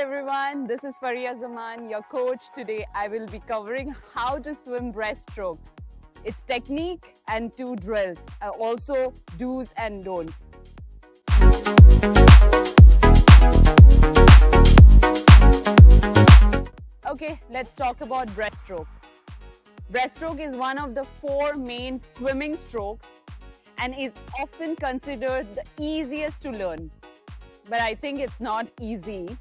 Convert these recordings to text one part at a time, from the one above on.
everyone, this is Fariha Zaman, your coach. Today I will be covering how to swim breaststroke. Its technique and 2 drills, also do's and don'ts. Okay, let's talk about breaststroke. Breaststroke is one of the 4 main swimming strokes and is often considered the easiest to learn. But I think it's not easy,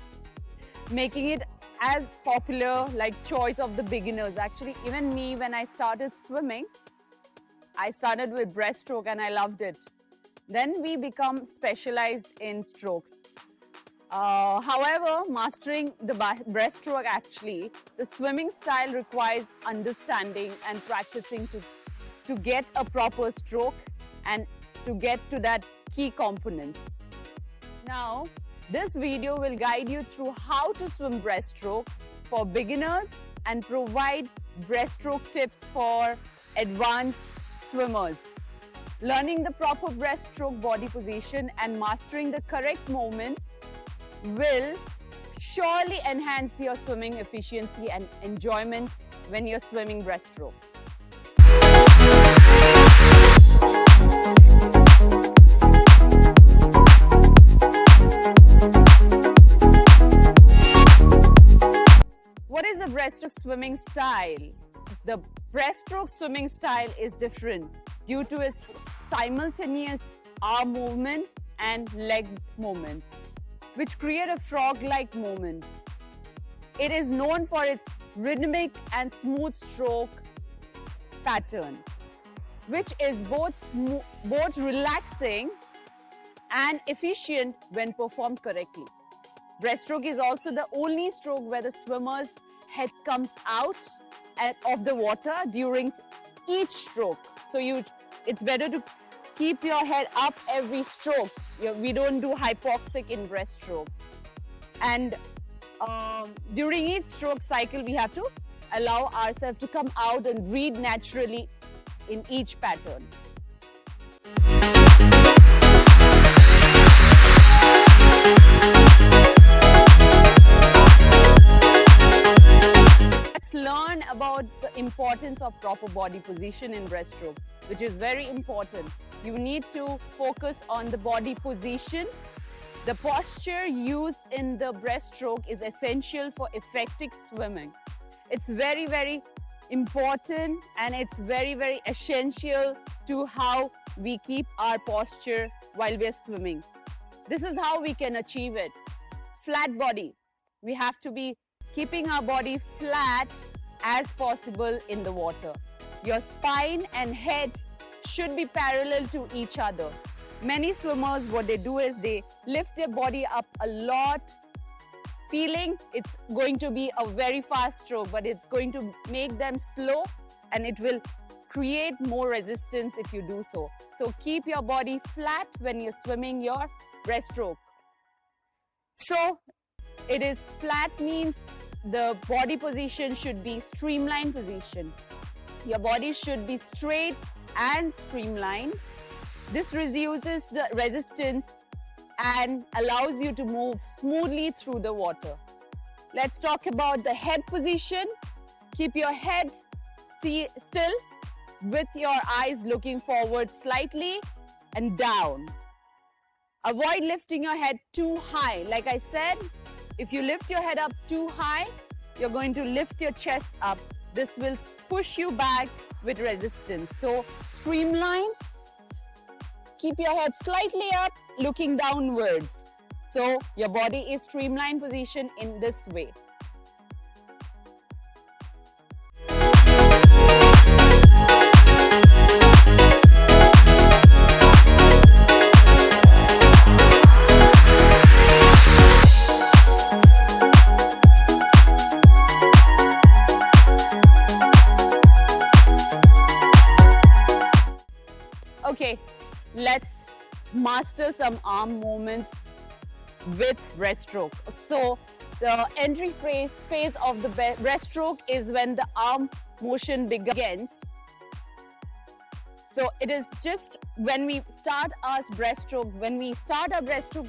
making it as popular like choice of the beginners. Actually, even me, when I started swimming, I started with breaststroke and I loved it. Then we become specialized in strokes. However, mastering the breaststroke, actually, the swimming style requires understanding and practicing to get a proper stroke and to get to that key components. Now, this video will guide you through how to swim breaststroke for beginners and provide breaststroke tips for advanced swimmers. Learning the proper breaststroke body position and mastering the correct movements will surely enhance your swimming efficiency and enjoyment when you're swimming breaststroke. What is the breaststroke swimming style? The breaststroke swimming style is different due to its simultaneous arm movement and leg movements, which create a frog-like movement. It is known for its rhythmic and smooth stroke pattern, which is both relaxing and efficient when performed correctly. Breaststroke is also the only stroke where the swimmer's head comes out of the water during each stroke. So it's better to keep your head up every stroke. We don't do hypoxic in breaststroke. And during each stroke cycle, we have to allow ourselves to come out and breathe naturally in each pattern. Let's learn about the importance of proper body position in breaststroke, which is very important. You need to focus on the body position. The posture used in the breaststroke is essential for effective swimming. It's very, very important and it's very, very essential to how we keep our posture while we're swimming. This is how we can achieve it. Flat body. We have to be keeping our body flat as possible in the water. Your spine and head should be parallel to each other. Many swimmers, what they do is they lift their body up a lot, feeling it's going to be a very fast stroke, but it's going to make them slow and it will create more resistance if you do so. So keep your body flat when you're swimming your breaststroke. So it is flat means the body position should be streamline position. Your body should be straight and streamlined. This reduces the resistance and allows you to move smoothly through the water. Let's talk about the head position. Keep your head still with your eyes looking forward slightly and down. Avoid lifting your head too high. Like I said, if you lift your head up too high, you're going to lift your chest up. This will push you back with resistance. So streamline, keep your head slightly up, looking downwards. So your body is streamlined position in this way. Okay, let's master some arm movements with breaststroke. So the entry phase of the breaststroke is when the arm motion begins. So it is just when we start our breaststroke,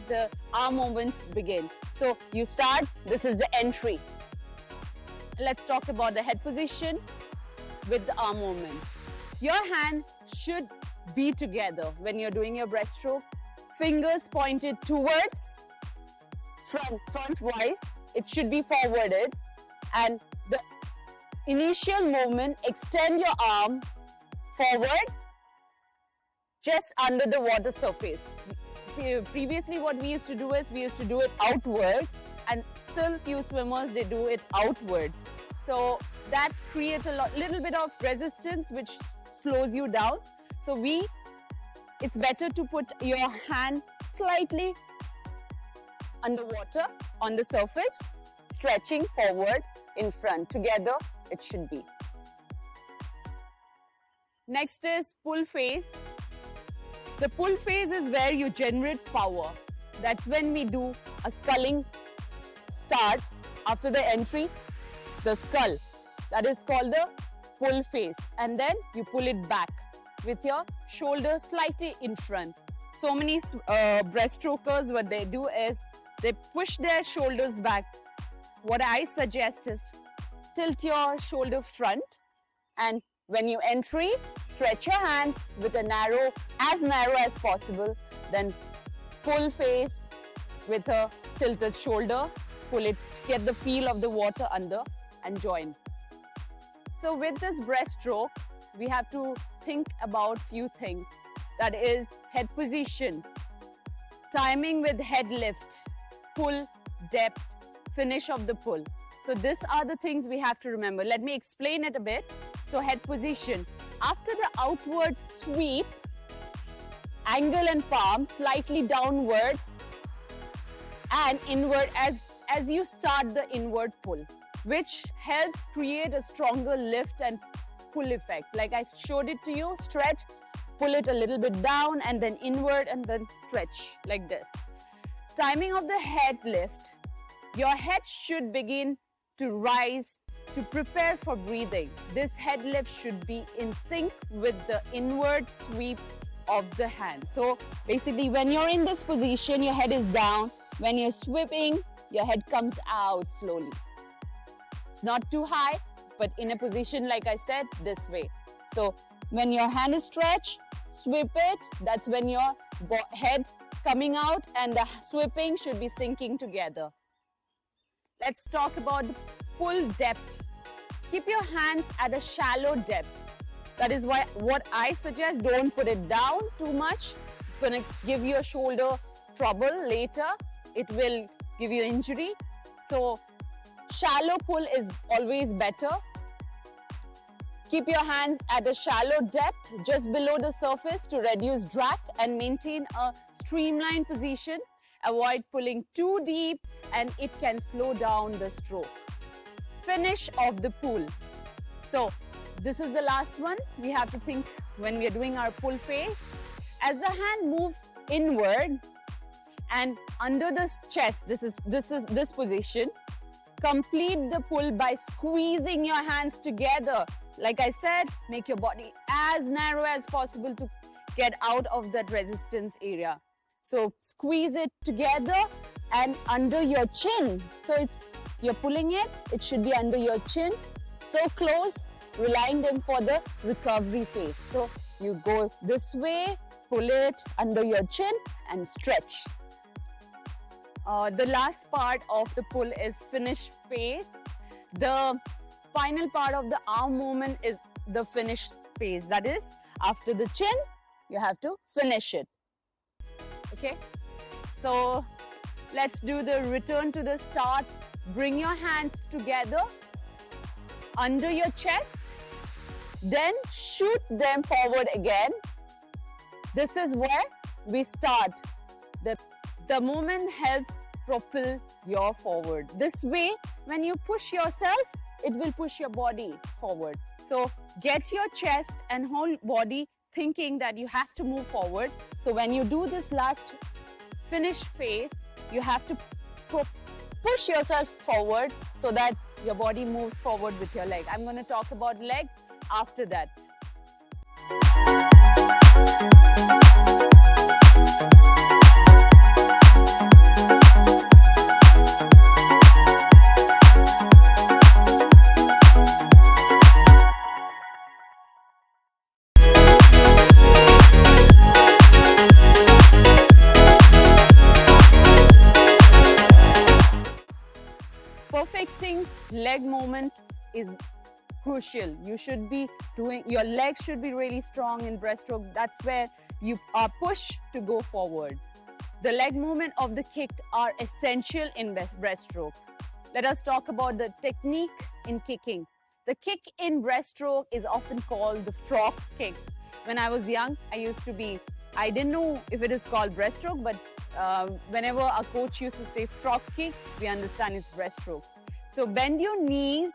the arm movements begin. So you start, this is the entry. Let's talk about the head position with the arm movement. Your hand should be together when you're doing your breaststroke. Fingers pointed towards, front-wise. It should be forwarded. And the initial movement, extend your arm forward, just under the water surface. Previously what we used to do is, we used to do it outward, and still few swimmers, they do it outward. So that creates a little bit of resistance which slows you down. So it's better to put your hand slightly underwater on the surface, stretching forward in front. Together it should be. Next is pull phase. The pull phase is where you generate power. That's when we do a sculling start after the entry, the skull. That is called the pull phase. And then you pull it back with your shoulder slightly in front. So many breaststrokers, what they do is they push their shoulders back. What I suggest is tilt your shoulder front, and when you entry, stretch your hands with as narrow as possible. Then pull face with a tilted shoulder, pull it, get the feel of the water under and join. So with this breaststroke, we have to think about few things. That is head position, timing with head lift, pull, depth, finish of the pull. So these are the things we have to remember. Let me explain it a bit. So head position, after the outward sweep, angle and palm slightly downwards and inward as you start the inward pull, which helps create a stronger lift and pull effect. Like I showed it to you, stretch, pull it a little bit down and then inward and then stretch like this. Timing of the head lift, your head should begin to rise to prepare for breathing. This head lift should be in sync with the inward sweep of the hand. So basically when you're in this position, your head is down. When you're sweeping, your head comes out slowly. It's not too high, but in a position like I said, this way. So when your hand is stretched, sweep it. That's when your head coming out and the sweeping should be sinking together. Let's talk about the pull depth. Keep your hands at a shallow depth. That is why what I suggest, don't put it down too much. It's going to give your shoulder trouble later. It will give you injury. So shallow pull is always better. Keep your hands at a shallow depth, just below the surface to reduce drag and maintain a streamline position. Avoid pulling too deep and it can slow down the stroke. Finish of the pull. So this is the last one. We have to think when we are doing our pull phase. As the hand moves inward and under the chest, this position, complete the pull by squeezing your hands together. Like I said, make your body as narrow as possible to get out of that resistance area. So squeeze it together and under your chin. So you're pulling it, it should be under your chin. So close, relying them for the recovery phase. So you go this way, pull it under your chin and stretch. The last part of the pull is finish phase. The final part of the arm movement is the finish phase. That is, after the chin, you have to finish it. Okay, so let's do the return to the start. Bring your hands together under your chest, then shoot them forward again. This is where we start. The movement helps propel your forward. This way, when you push yourself, it will push your body forward. So get your chest and whole body thinking that you have to move forward. So when you do this last finish phase, you have to push yourself forward so that your body moves forward with your leg. I'm going to talk about leg after that. Perfecting leg movement is crucial. You should be doing, your legs should be really strong in breaststroke. That's where you push to go forward. The leg movement of the kick are essential in breaststroke. Let us talk about the technique in kicking. The kick in breaststroke is often called the frog kick. When I was young, I didn't know if it is called breaststroke, but whenever our coach used to say frog kick, we understand it's breaststroke. So bend your knees,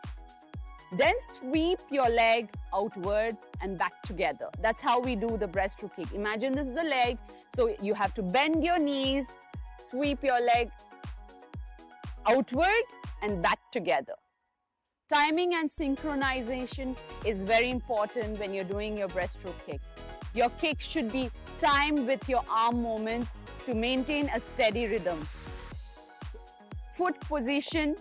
then sweep your leg outward and back together. That's how we do the breaststroke kick. Imagine this is the leg, so you have to bend your knees, sweep your leg outward and back together. Timing and synchronization is very important when you're doing your breaststroke kick. Your kick should be timed with your arm movements to maintain a steady rhythm. Foot position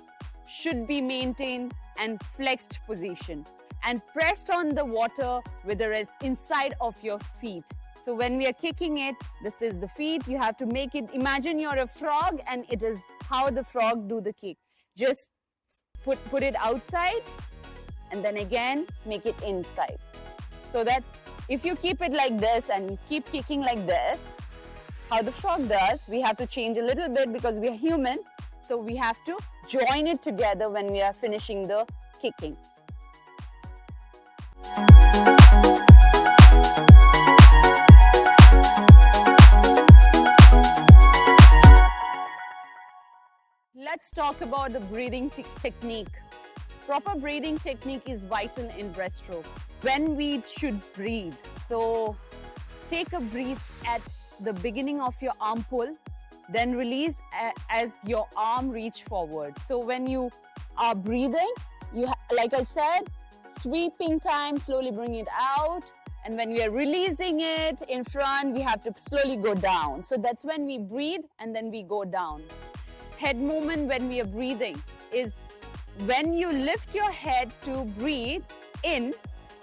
should be maintained and flexed position and pressed on the water with the rest inside of your feet. So when we are kicking it, this is the feet. You have to make it, imagine you're a frog and it is how the frog do the kick. Just put it outside and then again make it inside. So that if you keep it like this and you keep kicking like this, how the frog does, we have to change a little bit because we are human. So we have to join it together when we are finishing the kicking. Let's talk about the breathing technique. Proper breathing technique is vital in breaststroke. When we should breathe. So take a breath at the beginning of your arm pull, then release as your arm reach forward. So when you are breathing, like I said, sweeping time, slowly bring it out. And when we are releasing it in front, we have to slowly go down. So that's when we breathe and then we go down. Head movement when we are breathing is when you lift your head to breathe in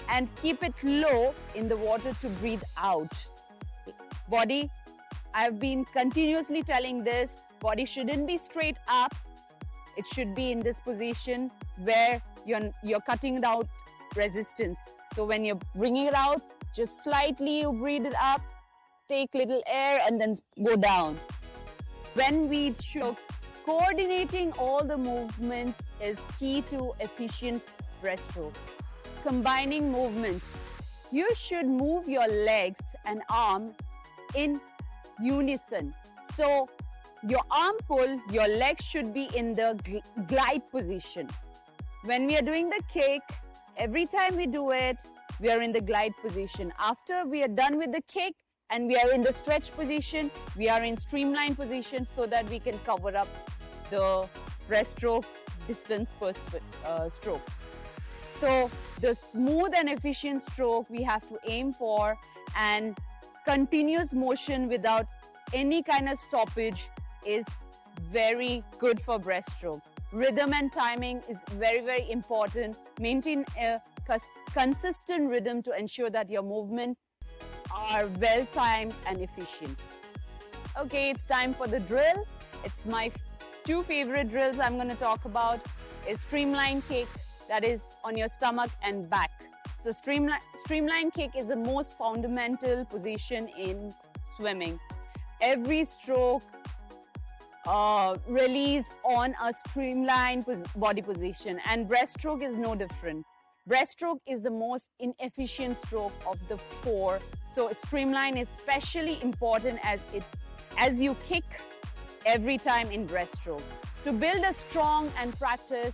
and keep it low in the water to breathe out. Body, I've been continuously telling this, body shouldn't be straight up. It should be in this position where you're cutting out resistance. So when you're bringing it out, just slightly you breathe it up, take little air and then go down. When we should, coordinating all the movements is key to efficient breaststroke. Combining movements. You should move your legs and arm in unison. So your arm pull, your legs should be in the glide position. When we are doing the kick, every time we do it, we are in the glide position. After we are done with the kick and we are in the stretch position, we are in streamline position so that we can cover up the breaststroke distance per stroke. So the smooth and efficient stroke we have to aim for, and continuous motion without any kind of stoppage is very good for breaststroke. Rhythm and timing is very, very important. Maintain a consistent rhythm to ensure that your movements are well timed and efficient. Okay, it's time for the drill. It's my two favorite drills I'm going to talk about is streamline kick, that is on your stomach and back. So streamline kick is the most fundamental position in swimming. Every stroke release on a streamlined body position, and breaststroke is no different. Breaststroke is the most inefficient stroke of the four. So streamline is especially important as you kick every time in breaststroke. To build a strong and practice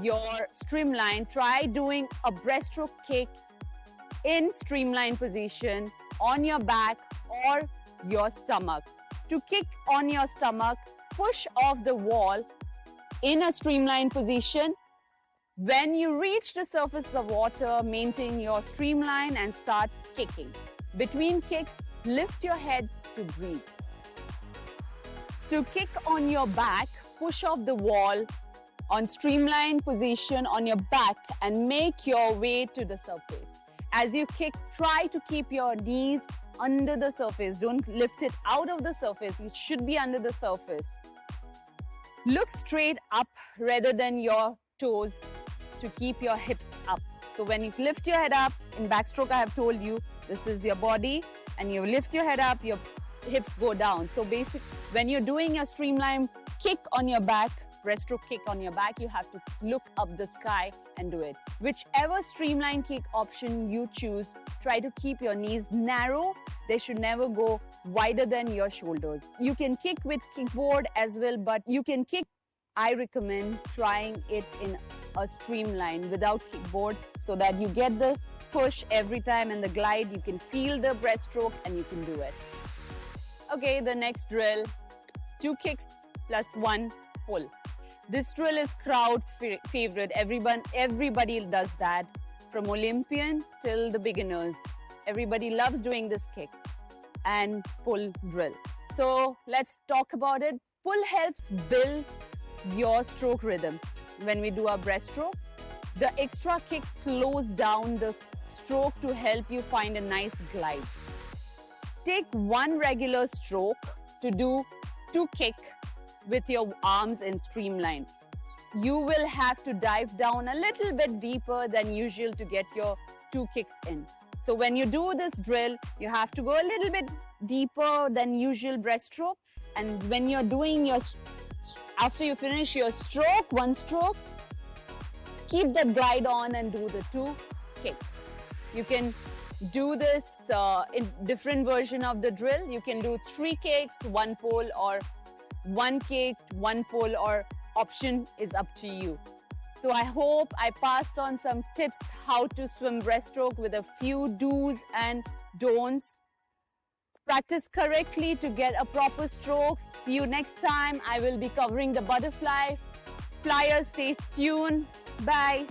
your streamline, try doing a breaststroke kick in streamline position on your back or your stomach. To kick on your stomach, push off the wall in a streamline position When you reach the surface of the water, maintain your streamline and start kicking. Between kicks, lift your head to breathe. To kick on your back, push off the wall on streamline position on your back and make your way to the surface. As you kick, try to keep your knees under the surface. Don't lift it out of the surface. It should be under the surface. Look straight up rather than your toes to keep your hips up. So when you lift your head up, in backstroke I have told you, this is your body, and you lift your head up, your hips go down. So basically, when you're doing a streamline kick on your back, breaststroke kick on your back, you have to look up the sky and do it. Whichever streamline kick option you choose, try to keep your knees narrow. They should never go wider than your shoulders. You can kick with kickboard as well, but you can kick. I recommend trying it in a streamline without kickboard so that you get the push every time and the glide. You can feel the breaststroke and you can do it. Okay, the next drill, 2 kicks plus 1 pull. This drill is crowd favorite. Everybody does that, from Olympian till the beginners. Everybody loves doing this kick and pull drill. So let's talk about it. Pull helps build your stroke rhythm. When we do our breaststroke, the extra kick slows down the stroke to help you find a nice glide. Take 1 regular stroke to do 2 kick with your arms in streamline. You will have to dive down a little bit deeper than usual to get your 2 kicks in. So when you do this drill, you have to go a little bit deeper than usual breaststroke. And when you're doing your, after you finish your stroke, 1 stroke, keep the glide on and do the 2 kick. You can do this in different version of the drill. You can do 3 kicks, 1 pull, or 1 kick, 1 pull, or option is up to you. So I hope I passed on some tips how to swim breaststroke with a few do's and don'ts. Practice correctly to get a proper stroke. See you next time. I will be covering the butterfly. Flyers, stay tuned. Bye.